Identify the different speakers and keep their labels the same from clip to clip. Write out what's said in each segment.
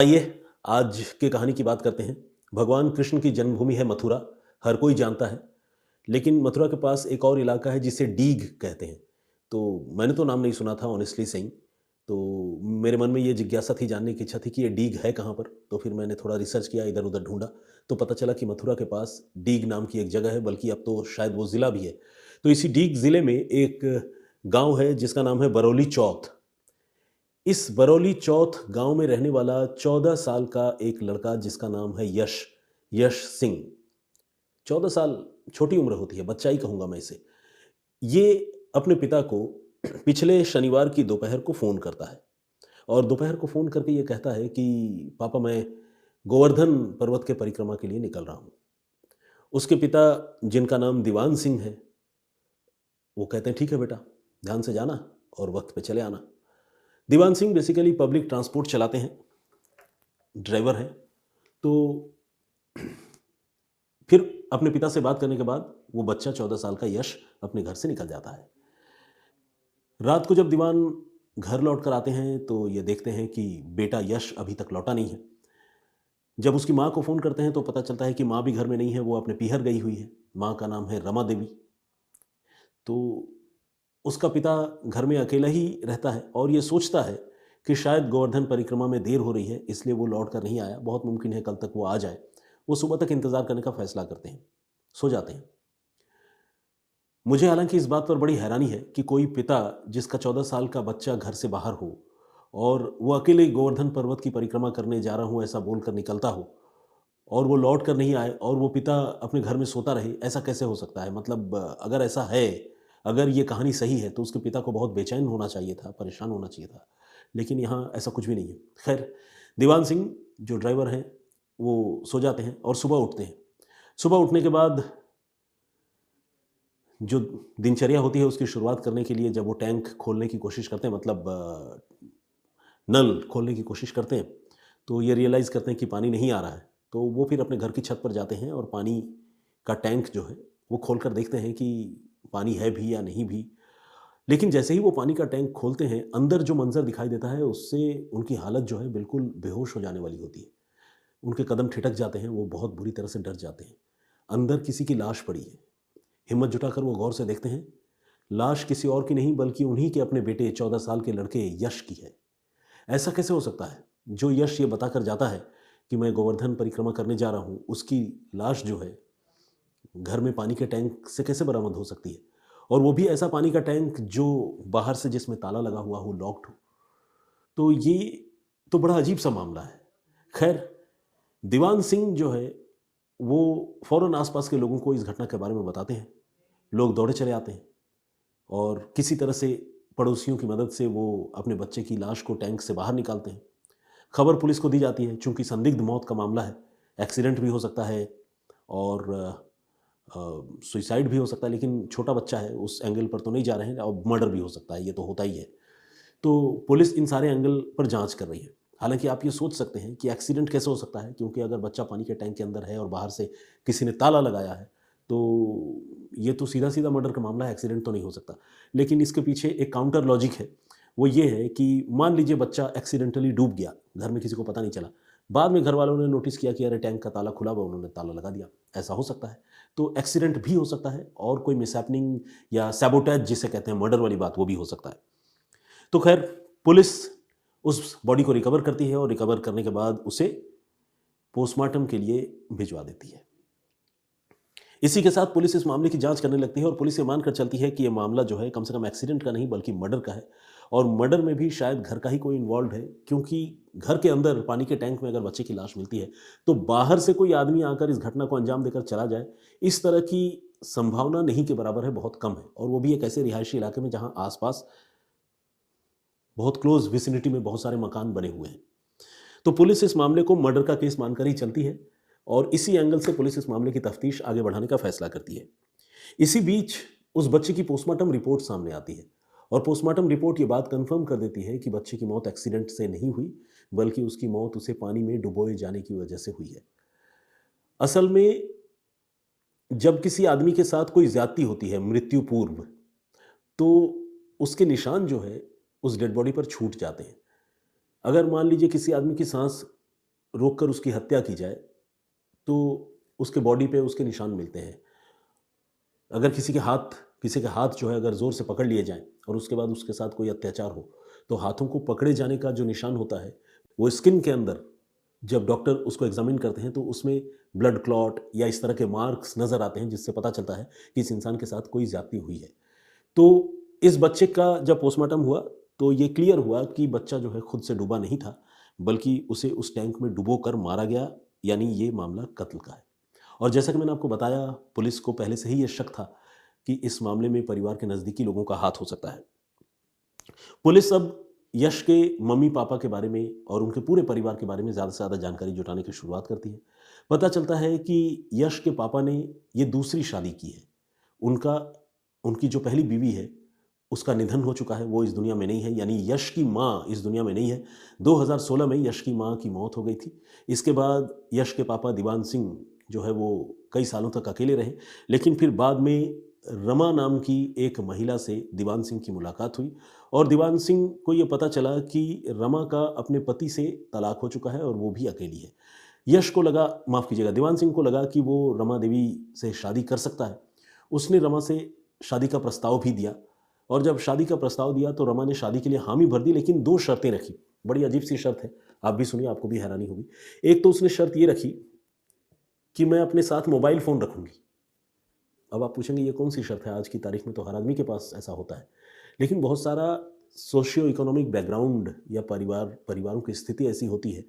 Speaker 1: आइए आज की कहानी की बात करते हैं। भगवान कृष्ण की जन्मभूमि है मथुरा, हर कोई जानता है। लेकिन मथुरा के पास एक और इलाका है जिसे डीग कहते हैं। तो मैंने तो नाम नहीं सुना था ऑनेस्टली सही। तो मेरे मन में ये जिज्ञासा थी, जानने की इच्छा थी कि ये डीग है कहाँ पर। तो फिर मैंने थोड़ा रिसर्च किया, इधर-उधर ढूँढा, तो पता चला कि मथुरा के पास डीग नाम की एक जगह है, बल्कि अब तो शायद वो ज़िला भी है। तो इसी डीग ज़िले में एक गाँव है जिसका नाम है बरौली चौथ। इस बरौली चौथ गांव में रहने वाला 14 साल का एक लड़का जिसका नाम है यश, यश सिंह। 14 साल छोटी उम्र होती है, बच्चा ही कहूंगा मैं इसे। ये अपने पिता को पिछले शनिवार की दोपहर को फ़ोन करता है और दोपहर को फ़ोन करके ये कहता है कि पापा मैं गोवर्धन पर्वत के परिक्रमा के लिए निकल रहा हूँ। उसके पिता, जिनका नाम दीवान सिंह है, वो कहते हैं ठीक है बेटा, ध्यान से जाना और वक्त पे चले आना। Diwan Singh basically public transport चलाते हैं, ड्राइवर हैं। तो फिर अपने पिता से बात करने के बाद वो बच्चा 14 साल का यश अपने घर से निकल जाता है। रात को जब दीवान घर लौट कर आते हैं तो ये देखते हैं कि बेटा यश अभी तक लौटा नहीं है। जब उसकी माँ को फ़ोन करते हैं तो पता चलता है कि माँ भी घर में नहीं है, वो अपने पीहर गई हुई है। माँ का नाम है रमा देवी। तो उसका पिता घर में अकेला ही रहता है और ये सोचता है कि शायद गोवर्धन परिक्रमा में देर हो रही है, इसलिए वो लौट कर नहीं आया। बहुत मुमकिन है कल तक वो आ जाए। वो सुबह तक इंतज़ार करने का फैसला करते हैं, सो जाते हैं। मुझे हालांकि इस बात पर बड़ी हैरानी है कि कोई पिता जिसका 14 साल का बच्चा घर से बाहर हो और वो अकेले गोवर्धन पर्वत की परिक्रमा करने जा रहा हूँ ऐसा बोलकर निकलता हो और वो लौट कर नहीं आए और वो पिता अपने घर में सोता रहे, ऐसा कैसे हो सकता है? मतलब अगर ऐसा है, अगर ये कहानी सही है तो उसके पिता को बहुत बेचैन होना चाहिए था, परेशान होना चाहिए था। लेकिन यहाँ ऐसा कुछ भी नहीं है। खैर, दीवान सिंह जो ड्राइवर हैं, वो सो जाते हैं और सुबह उठते हैं। सुबह उठने के बाद जो दिनचर्या होती है उसकी शुरुआत करने के लिए जब वो टैंक खोलने की कोशिश करते हैं, मतलब नल खोलने की कोशिश करते हैं, तो ये रियलाइज़ करते हैं कि पानी नहीं आ रहा है। तो वो फिर अपने घर की छत पर जाते हैं और पानी का टैंक जो है वो खोलकर देखते हैं कि पानी है भी या नहीं भी। लेकिन जैसे ही वो पानी का टैंक खोलते हैं, अंदर जो मंज़र दिखाई देता है उससे उनकी हालत जो है बिल्कुल बेहोश हो जाने वाली होती है। उनके कदम ठिठक जाते हैं, वो बहुत बुरी तरह से डर जाते हैं। अंदर किसी की लाश पड़ी है। हिम्मत जुटाकर वो गौर से देखते हैं, लाश किसी और की नहीं बल्कि उन्हीं के अपने बेटे 14 साल के लड़के यश की है। ऐसा कैसे हो सकता है? जो यश ये बताकर जाता है कि मैं गोवर्धन परिक्रमा करने जा रहा हूँ, उसकी लाश जो है घर में पानी के टैंक से कैसे बरामद हो सकती है? और वो भी ऐसा पानी का टैंक जो बाहर से जिसमें ताला लगा हुआ हो, लॉक्ड हो। तो ये तो बड़ा अजीब-सा मामला है। खैर, दीवान सिंह जो है, वो फ़ौरन आस-पास के लोगों को इस घटना के बारे में बताते हैं। लोग दौड़े चले आते हैं और किसी तरह से पड़ोसियों की मदद से वो अपने बच्चे की लाश को टैंक से बाहर निकालते हैं। खबर पुलिस को दी जाती है, चूँकि संदिग्ध मौत का मामला है, एक्सीडेंट भी हो सकता है और सुसाइड भी हो सकता है, लेकिन छोटा बच्चा है, उस एंगल पर तो नहीं जा रहे हैं और मर्डर भी हो सकता है, ये तो होता ही है। तो पुलिस इन सारे एंगल पर जाँच कर रही है। हालाँकि आप ये सोच सकते हैं कि एक्सीडेंट कैसे हो सकता है, क्योंकि अगर बच्चा पानी के टैंक के अंदर है और बाहर से किसी ने ताला लगाया है, तो ये तो सीधा-सीधा मर्डर का मामला है, एक्सीडेंट तो नहीं हो सकता। लेकिन इसके पीछे एक काउंटर लॉजिक है, वो ये है कि मान लीजिए बच्चा एक्सीडेंटली डूब गया, घर में किसी को पता नहीं चला। बाद में घरवालों ने नोटिस किया कि अरे टैंक का ताला खुला हुआ, उन्होंने ताला लगा दिया, ऐसा हो सकता है। तो एक्सीडेंट भी हो सकता है और कोई मिसहैपनिंग या सैबोटेज जिसे कहते हैं मर्डर वाली बात, वो भी हो सकता है। तो खैर, पुलिस उस बॉडी को रिकवर करती है और रिकवर करने के बाद उसे पोस्टमार्टम के लिए भिजवा देती है। इसी के साथ पुलिस इस मामले की जांच करने लगती है और पुलिस ये मानकर चलती है कि ये मामला जो है कम से कम एक्सीडेंट का नहीं बल्कि मर्डर का है और मर्डर में भी शायद घर का ही कोई इन्वॉल्व है, क्योंकि घर के अंदर पानी के टैंक में अगर बच्चे की लाश मिलती है तो बाहर से कोई आदमी आकर इस घटना को अंजाम देकर चला जाए, इस तरह की संभावना नहीं के बराबर है, बहुत कम है। और वो भी एक ऐसे रिहायशी इलाके में जहाँ आसपास बहुत क्लोज विसिनिटी में बहुत सारे मकान बने हुए हैं। तो पुलिस इस मामले को मर्डर का केस मानकर ही चलती है और इसी एंगल से पुलिस इस मामले की तफ्तीश आगे बढ़ाने का फैसला करती है। इसी बीच उस बच्चे की पोस्टमार्टम रिपोर्ट सामने आती है और पोस्टमार्टम रिपोर्ट ये बात कंफर्म कर देती है कि बच्चे की मौत एक्सीडेंट से नहीं हुई, बल्कि उसकी मौत उसे पानी में डुबोए जाने की वजह से हुई है। असल में जब किसी आदमी के साथ कोई ज्यादती होती है मृत्यु पूर्व, तो उसके निशान जो है उस डेड बॉडी पर छूट जाते हैं। अगर मान लीजिए किसी आदमी की सांस रोककर उसकी हत्या की जाए तो उसके बॉडी पे उसके निशान मिलते हैं। अगर किसी के हाथ जो है अगर ज़ोर से पकड़ लिए जाएँ और उसके बाद उसके साथ कोई अत्याचार हो, तो हाथों को पकड़े जाने का जो निशान होता है, वो स्किन के अंदर जब डॉक्टर उसको एग्ज़ामिन करते हैं तो उसमें ब्लड क्लॉट या इस तरह के मार्क्स नज़र आते हैं जिससे पता चलता है कि इस इंसान के साथ कोई ज़्यादती हुई है। तो इस बच्चे का जब पोस्टमार्टम हुआ तो ये क्लियर हुआ कि बच्चा जो है खुद से डूबा नहीं था, बल्कि उसे उस टैंक में डुबोकर मारा गया, यानी ये मामला कत्ल का है। और जैसा कि मैंने आपको बताया, पुलिस को पहले से ही ये शक था कि इस मामले में परिवार के नज़दीकी लोगों का हाथ हो सकता है। पुलिस अब यश के मम्मी-पापा के बारे में और उनके पूरे परिवार के बारे में ज़्यादा से ज़्यादा जानकारी जुटाने की शुरुआत करती है। पता चलता है कि यश के पापा ने ये दूसरी शादी की है। उनका उनकी जो पहली बीवी है, उसका निधन हो चुका है, वो इस दुनिया में नहीं है, यानी यश की माँ इस दुनिया में नहीं है। 2016 में यश की माँ की मौत हो गई थी। इसके बाद यश के पापा दीवान सिंह जो है वो कई सालों तक अकेले रहे, लेकिन फिर बाद में रमा नाम की एक महिला से दीवान सिंह की मुलाकात हुई और दीवान सिंह को ये पता चला कि रमा का अपने पति से तलाक हो चुका है और वो भी अकेली है। यश को लगा, माफ़ कीजिएगा, दीवान सिंह को लगा कि वो रमा देवी से शादी कर सकता है। उसने रमा से शादी का प्रस्ताव भी दिया और जब शादी का प्रस्ताव दिया तो रमा ने शादी के लिए हामी भर दी, लेकिन 2 शर्तें रखी। बड़ी अजीब-सी शर्त है, आप भी सुनिए, आपको भी हैरानी होगी। एक तो उसने शर्त ये रखी कि मैं अपने साथ मोबाइल फ़ोन रखूँगी। अब आप पूछेंगे ये कौन-सी शर्त है? आज की तारीख में तो हर आदमी के पास ऐसा होता है। लेकिन बहुत सारा सोशियो इकोनॉमिक बैकग्राउंड या परिवारों की स्थिति ऐसी होती है,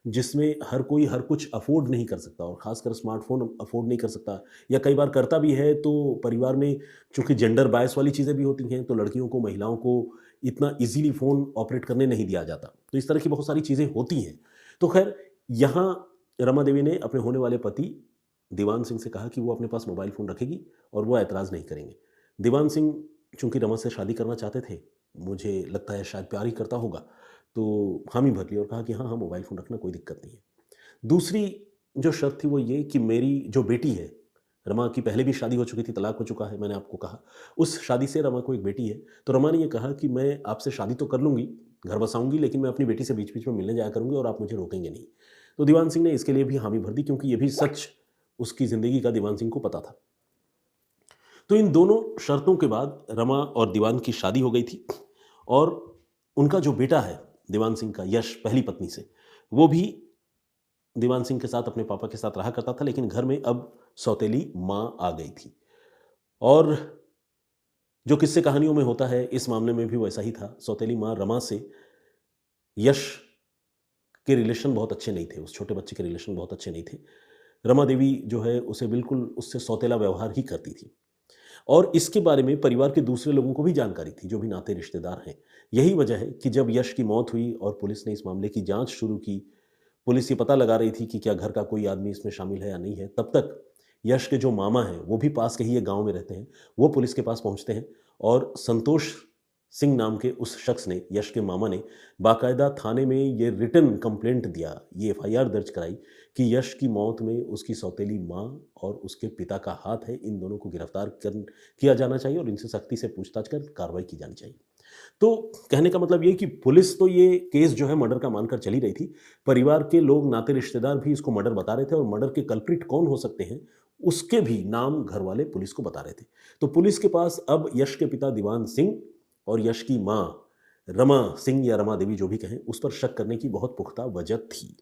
Speaker 1: जिसमें हर कोई हर कुछ अफ़ोर्ड नहीं कर सकता और ख़ासकर स्मार्टफ़ोन अफ़ोर्ड नहीं कर सकता, या कई बार करता भी है तो परिवार में चूँकि जेंडर बायस वाली चीज़ें भी होती हैं, तो लड़कियों को, महिलाओं को इतना ईज़िली फ़ोन ऑपरेट करने नहीं दिया जाता। तो इस तरह की बहुत सारी चीज़ें होती हैं। तो ख़ैर, यहाँ रमा देवी ने अपने होने वाले पति दीवान सिंह से कहा कि वो अपने पास मोबाइल फ़ोन रखेगी और वो ऐतराज़ नहीं करेंगे। दीवान सिंह चूँकि रमा से शादी करना चाहते थे, मुझे लगता है शायद प्यार ही करता होगा, तो हामी भर ली और कहा कि हाँ, हाँ, मोबाइल फ़ोन रखना, कोई दिक्कत नहीं है। दूसरी जो शर्त थी वो ये कि मेरी जो बेटी है, रमा की पहले भी शादी हो चुकी थी, तलाक हो चुका है, मैंने आपको कहा। उस शादी से रमा को एक बेटी है, तो रमा ने ये कहा कि मैं आपसे शादी तो कर लूँगी, घर बसाऊँगी, लेकिन मैं अपनी बेटी से बीच-बीच में मिलने जाया करूँगी और आप मुझे रोकेंगे नहीं। तो दीवान सिंह ने इसके लिए भी हामी भर दी, क्योंकि ये भी सच उसकी ज़िंदगी का दीवान सिंह को पता था। तो इन दोनों शर्तों के बाद रमा और दीवान की शादी हो गई थी और उनका जो बेटा है दीवान सिंह का, यश, पहली पत्नी से, वो भी दीवान सिंह के साथ, अपने पापा के साथ रहा करता था, लेकिन घर में अब सौतेली माँ आ गई थी। और जो किस्से कहानियों में होता है, इस मामले में भी वैसा ही था। सौतेली माँ रमा से यश के रिलेशन बहुत अच्छे नहीं थे, उस छोटे बच्चे के रिलेशन बहुत अच्छे नहीं थे। रमा देवी जो है उसे बिल्कुल उससे सौतेला व्यवहार ही करती थी और इसके बारे में परिवार के दूसरे लोगों को भी जानकारी थी, जो भी नाते रिश्तेदार हैं। यही वजह है कि जब यश की मौत हुई और पुलिस ने इस मामले की जांच शुरू की, पुलिस ये पता लगा रही थी कि क्या घर का कोई आदमी इसमें शामिल है या नहीं है, तब तक यश के जो मामा हैं, वो भी पास के ही एक गाँव में रहते हैं, वो पुलिस के पास पहुँचते हैं और संतोष सिंह नाम के उस शख्स ने, यश के मामा ने, बाकायदा थाने में ये रिटन कंप्लेंट दिया, ये एफआईआर दर्ज कराई कि यश की मौत में उसकी सौतेली माँ और उसके पिता का हाथ है। इन दोनों को गिरफ्तार किया जाना चाहिए और इनसे सख्ती से पूछताछ कर कार्रवाई की जानी चाहिए। तो कहने का मतलब ये कि पुलिस तो ये केस जो है मर्डर का मानकर चली रही थी। परिवार के लोग, नाते रिश्तेदार भी इसको मर्डर बता रहे थे और मर्डर के कल्प्रिट कौन हो सकते हैं, उसके भी नाम घर वाले पुलिस को बता रहे थे। तो पुलिस के पास अब यश के पिता दीवान सिंह और यश की माँ रमा सिंह या रमा देवी, जो भी कहें, उस पर शक करने की बहुत पुख्ता वजह थी।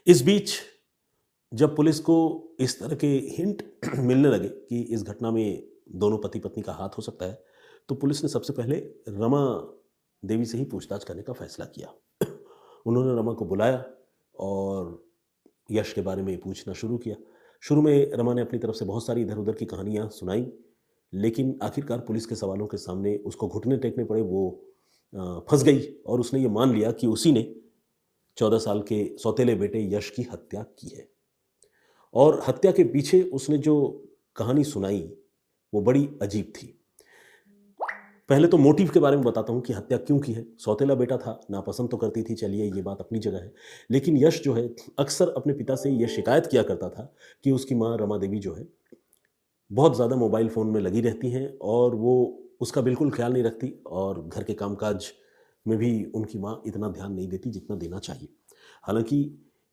Speaker 1: इस बीच जब पुलिस को इस तरह के हिंट मिलने लगे कि इस घटना में दोनों पति पत्नी का हाथ हो सकता है, तो पुलिस ने सबसे पहले रमा देवी से ही पूछताछ करने का फैसला किया। उन्होंने रमा को बुलाया और यश के बारे में पूछना शुरू किया। शुरू में रमा ने अपनी तरफ से बहुत सारी इधर-उधर की कहानियाँ सुनाई, लेकिन आखिरकार पुलिस के सवालों के सामने उसको घुटने टेकने पड़े। वो फँस गई और उसने ये मान लिया कि उसी ने 14 साल के सौतेले बेटे यश की हत्या की है। और हत्या के पीछे उसने जो कहानी सुनाई, वो बड़ी अजीब थी। पहले तो मोटिव के बारे में बताता हूँ कि हत्या क्यों की है। सौतेला बेटा था, नापसंद तो करती थी, चलिए ये बात अपनी जगह है। लेकिन यश जो है अक्सर अपने पिता से ये शिकायत किया करता था कि उसकी माँ रमा देवी जो है बहुत ज़्यादा मोबाइल फ़ोन में लगी रहती हैं और वो उसका बिल्कुल ख्याल नहीं रखती और घर के कामकाज में भी उनकी माँ इतना ध्यान नहीं देती जितना देना चाहिए। हालाँकि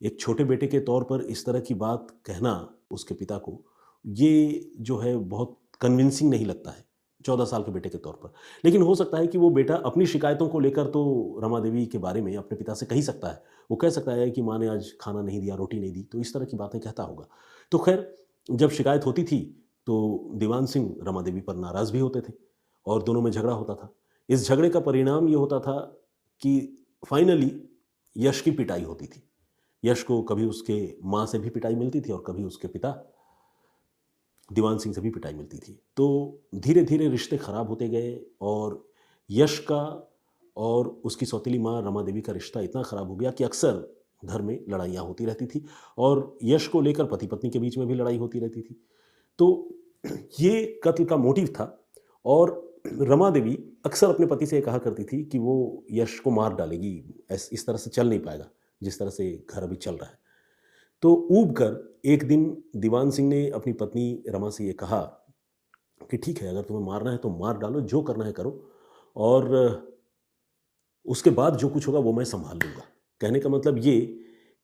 Speaker 1: एक छोटे बेटे के तौर पर इस तरह की बात कहना उसके पिता को, ये जो है बहुत कन्विंसिंग नहीं लगता है, 14 साल के बेटे के तौर पर। लेकिन हो सकता है कि वो बेटा अपनी शिकायतों को लेकर तो रमा देवी के बारे में अपने पिता से कह ही सकता है। वो कह सकता है कि माँ ने आज खाना नहीं दिया, रोटी नहीं दी, तो इस तरह की बातें कहता होगा। तो खैर, जब शिकायत होती थी, तो दीवान सिंह रमा देवी पर नाराज़ भी होते थे और दोनों में झगड़ा होता था। इस झगड़े का परिणाम ये होता था कि फाइनली यश की पिटाई होती थी। यश को कभी उसके माँ से भी पिटाई मिलती थी और कभी उसके पिता दीवान सिंह से भी पिटाई मिलती थी। तो धीरे-धीरे रिश्ते ख़राब होते गए और यश का और उसकी सौतेली माँ रमा देवी का रिश्ता इतना ख़राब हो गया कि अक्सर घर में लड़ाइयाँ होती रहती थी और यश को लेकर पति-पत्नी के बीच में भी लड़ाई होती रहती थी। तो ये कत्ल का मोटिव था और रमा देवी अक्सर अपने पति से ये कहा करती थी कि वो यश को मार डालेगी, इस तरह से चल नहीं पाएगा, जिस तरह से घर अभी चल रहा है। तो ऊब कर एक दिन दीवान सिंह ने अपनी पत्नी रमा से ये कहा कि ठीक है, अगर तुम्हें मारना है तो मार डालो, जो करना है करो और उसके बाद जो कुछ होगा वो मैं संभाल लूँगा। कहने का मतलब ये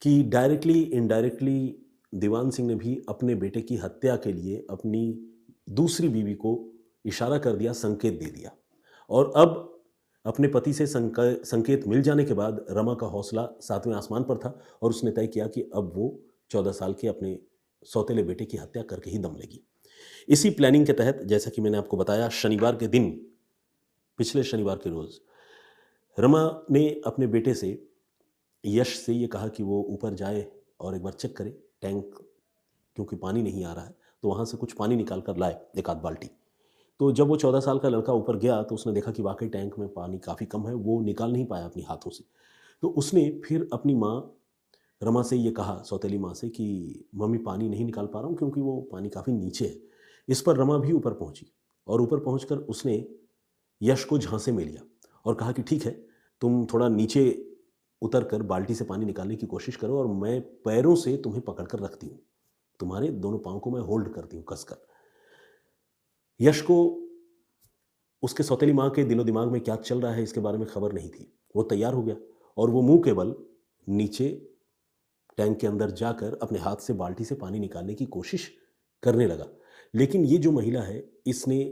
Speaker 1: कि डायरेक्टली इनडायरेक्टली दीवान सिंह ने भी अपने बेटे की हत्या के लिए अपनी दूसरी बीवी को इशारा कर दिया, संकेत दे दिया और अब अपने पति से संकेत मिल जाने के बाद रमा का हौसला 7वें आसमान पर था और उसने तय किया कि अब वो 14 साल के अपने सौतेले बेटे की हत्या करके ही दम लेगी। इसी प्लानिंग के तहत, जैसा कि मैंने आपको बताया, शनिवार के दिन, पिछले शनिवार के रोज़ रमा ने अपने बेटे से, यश से ये कहा कि वो ऊपर जाए और एक बार चेक करे टैंक, क्योंकि पानी नहीं आ रहा है, तो वहाँ से कुछ पानी निकाल कर लाए, एक आध बाल्टी। तो जब वो 14 साल का लड़का ऊपर गया तो उसने देखा कि वाक़ई टैंक में पानी काफ़ी कम है, वो निकाल नहीं पाया अपने हाथों से। तो उसने फिर अपनी माँ रमा से ये कहा, सौतेली माँ से, कि मम्मी पानी नहीं निकाल पा रहा हूँ क्योंकि वो पानी काफ़ी नीचे है। इस पर रमा भी ऊपर पहुँची और ऊपर पहुँचकर उसने यश को झांसे में लिया और कहा कि ठीक है, तुम थोड़ा नीचे उतर कर बाल्टी से पानी निकालने की कोशिश करो और मैं पैरों से तुम्हें पकड़ कर रखती हूँ, तुम्हारे दोनों पाँव को मैं होल्ड करती हूँ कसकर। यश को उसके सौतेली माँ के दिलो दिमाग में क्या चल रहा है इसके बारे में खबर नहीं थी। वो तैयार हो गया और वो मुंह के बल नीचे टैंक के अंदर जाकर अपने हाथ से बाल्टी से पानी निकालने की कोशिश करने लगा। लेकिन ये जो महिला है, इसने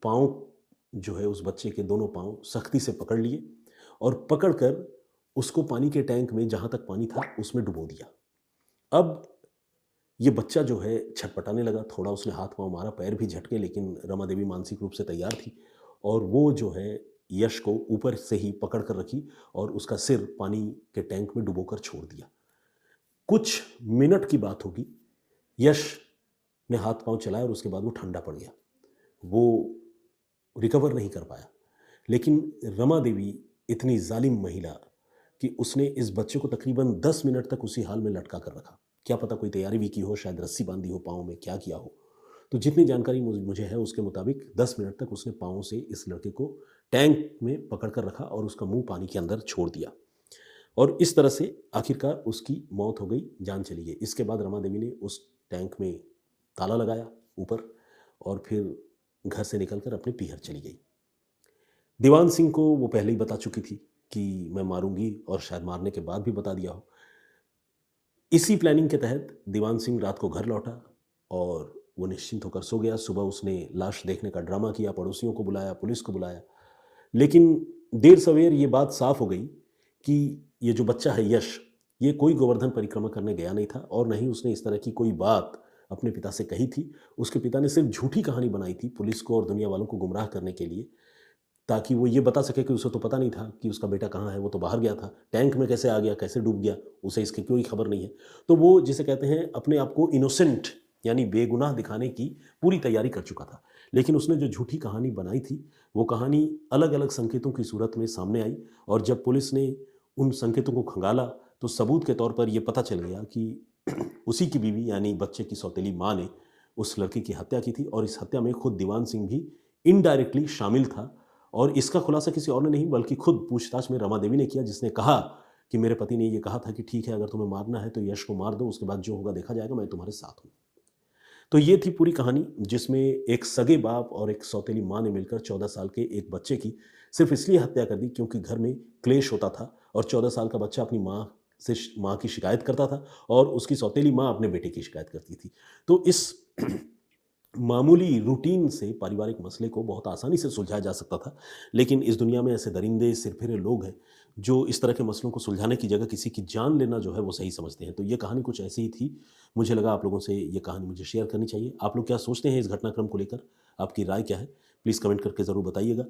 Speaker 1: पाँव जो है, उस बच्चे के दोनों पाँव सख्ती से पकड़ लिए और पकड़कर उसको पानी के टैंक में, जहाँ तक पानी था, उसमें डुबो दिया। अब ये बच्चा जो है छटपटाने लगा, थोड़ा उसने हाथ पाँव मारा, पैर भी झटके, लेकिन रमा देवी मानसिक रूप से तैयार थी और वो जो है यश को ऊपर से ही पकड़ कर रखी और उसका सिर पानी के टैंक में डुबोकर छोड़ दिया। कुछ मिनट की बात होगी, यश ने हाथ पाँव चलाया और उसके बाद वो ठंडा पड़ गया, वो रिकवर नहीं कर पाया। लेकिन रमा देवी इतनी जालिम महिला कि उसने इस बच्चे को तकरीबन 10 मिनट तक उसी हाल में लटका कर रखा। क्या पता कोई तैयारी भी की हो, शायद रस्सी बांधी हो पाँव में, क्या किया हो। तो जितनी जानकारी मुझे है उसके मुताबिक 10 मिनट तक उसने पाँव से इस लड़के को टैंक में पकड़ कर रखा और उसका मुंह पानी के अंदर छोड़ दिया और इस तरह से आखिरकार उसकी मौत हो गई, जान चली गई। इसके बाद रमा देवी ने उस टैंक में ताला लगाया ऊपर और फिर घर से निकलकर अपने पीहर चली गई। दीवान सिंह को वो पहले ही बता चुकी थी कि मैं मारूंगी और शायद मारने के बाद भी बता दिया हो। इसी प्लानिंग के तहत दीवान सिंह रात को घर लौटा और वो निश्चिंत होकर सो गया। सुबह उसने लाश देखने का ड्रामा किया, पड़ोसियों को बुलाया, पुलिस को बुलाया, लेकिन देर सवेर ये बात साफ हो गई कि ये जो बच्चा है यश, ये कोई गोवर्धन परिक्रमा करने गया नहीं था और न ही उसने इस तरह की कोई बात अपने पिता से कही थी। उसके पिता ने सिर्फ झूठी कहानी बनाई थी पुलिस को और दुनिया वालों को गुमराह करने के लिए, ताकि वो ये बता सके कि उसे तो पता नहीं था कि उसका बेटा कहाँ है, वो तो बाहर गया था, टैंक में कैसे आ गया, कैसे डूब गया, उसे इसकी कोई खबर नहीं है। तो वो, जिसे कहते हैं, अपने आप को इनोसेंट यानी बेगुनाह दिखाने की पूरी तैयारी कर चुका था। लेकिन उसने जो झूठी कहानी बनाई थी, वो कहानी अलग अलग संकेतों की सूरत में सामने आई और जब पुलिस ने उन संकेतों को खंगाला तो सबूत के तौर पर यह पता चल गया कि उसी की बीवी यानी बच्चे की सौतेली माँ ने उस लड़के की हत्या की थी और इस हत्या में खुद दीवान सिंह भी इनडायरेक्टली शामिल था। और इसका खुलासा किसी और ने नहीं बल्कि खुद पूछताछ में रमा देवी ने किया, जिसने कहा कि मेरे पति ने ये कहा था कि ठीक है, अगर तुम्हें मारना है तो यश को मार दो, उसके बाद जो होगा देखा जाएगा, मैं तुम्हारे साथ हूँ। तो ये थी पूरी कहानी, जिसमें एक सगे बाप और एक सौतेली माँ ने मिलकर 14 साल के एक बच्चे की सिर्फ इसलिए हत्या कर दी क्योंकि घर में क्लेश होता था और 14 साल का बच्चा अपनी माँ से माँ की शिकायत करता था और उसकी सौतेली माँ अपने बेटे की शिकायत करती थी। तो इस मामूली रूटीन से पारिवारिक मसले को बहुत आसानी से सुलझाया जा सकता था। लेकिन इस दुनिया में ऐसे दरिंदे सिरफिरे लोग हैं जो इस तरह के मसलों को सुलझाने की जगह किसी की जान लेना जो है वो सही समझते हैं। तो ये कहानी कुछ ऐसी ही थी। मुझे लगा आप लोगों से ये कहानी मुझे शेयर करनी चाहिए। आप लोग क्या सोचते हैं इस घटनाक्रम को लेकर? आपकी राय क्या है? प्लीज़ कमेंट करके ज़रूर बताइएगा।